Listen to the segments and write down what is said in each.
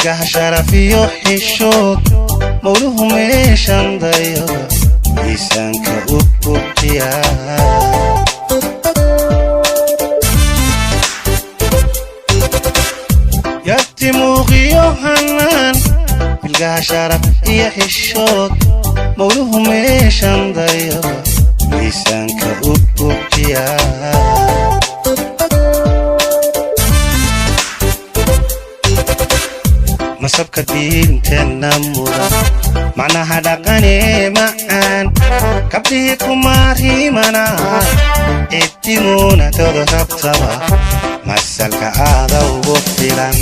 milgaha sharaf iyo xishood mawluhu meeshan dayo miisaanka u buuxiya yatimuuqiyo hanaan milgaha sharaf iyo xishood mawluhu meeshan dayo miisaanka u buuxiya masabka diinteenna mudan macnaha dhaqanee macaan kabdhihii kumaarhimana ciddimuunatooda rabtaba masalka aada ugu filan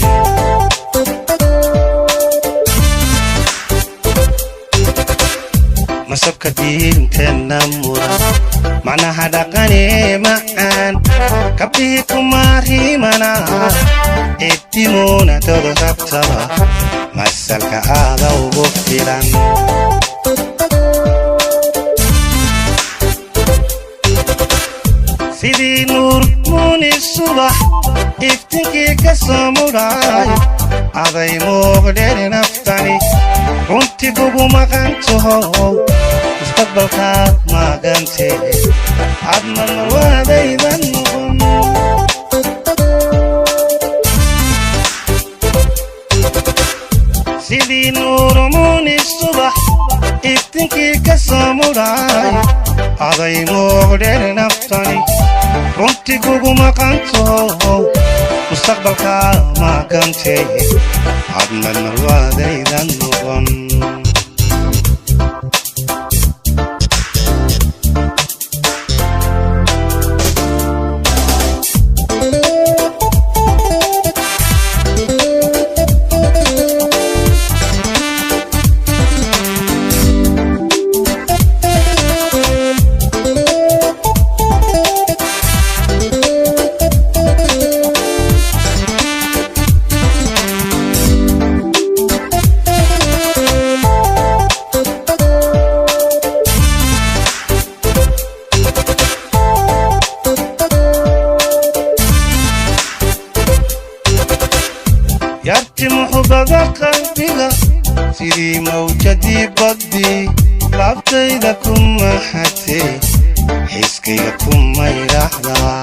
masabka diinteenna mudan macnaha dhaqanee macaan kabdhihii kumaarhimana ciddimuunatooda rabtaba masalka aada ugu filan sidii nuur muuni subax iftinkii ka soo mudhay aday muuqdheeri naftani runtii kugu maqantaho mustaqbalkaad maagantee adna marwaadaydan noqon sidii nuur muuni subax iftinkii ka soo mudhay aday muuqdheeri naftani runtii kugu maqantaho mustaqbalkaad maagantee adna marwaadaydan noqon yarti muxubada qalbiga sidii mawjadii badii laabtayda ku maxatee xiskayga ku maydhaxdaa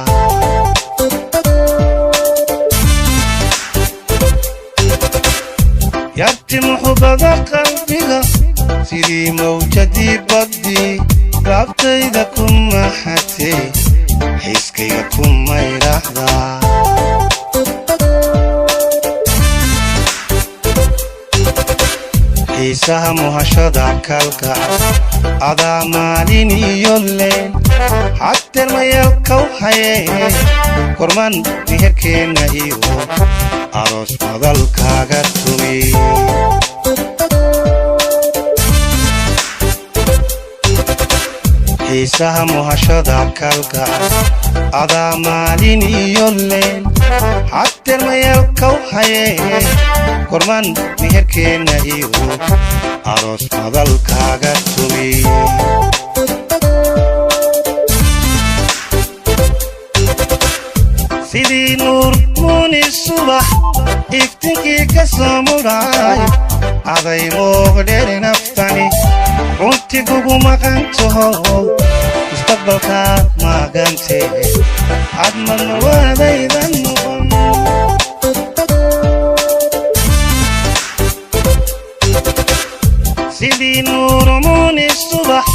yarti muxubada qalbiga sidii mawjadii badii laabtayda ku maxatee xiskayga ku maydhaxdaa xiisaha muhashada kalgacal adaa maalin iyo leel xadteer mayalkaw hayee korman meherkeenna iyo aroos madalkaaga tumi xiisaha muhashada kalgacal adaa maalin iyo leel xadteer mayalkaw hayee korman meherkeenna iyo aroos madalkaaga tumi sidii nuur muuni subax iftinkii ka soo mudhay aday muuqdheeri naftani runtii kugu maqantaho mustaqbalkaad maagantee adna marwaadaydan noqon sidii nuur muuni subax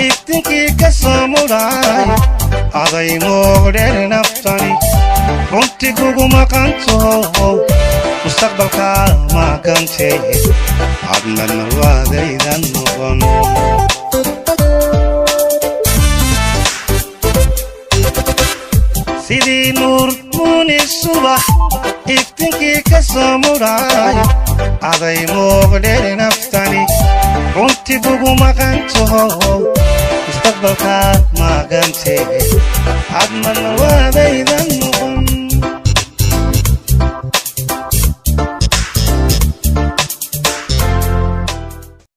iftinkii ka soo mudhay aday muuqdheeri naftani runtii kugu maqantaho mustaqbalkaad maagantee adna marwaadaydan noqon sidii nuur muuni subax iftinkii ka soo mudhay aday muuqdheeri naftani runtii kugu maqantaho mustaqbalkaad maagantee adna marwaadaydan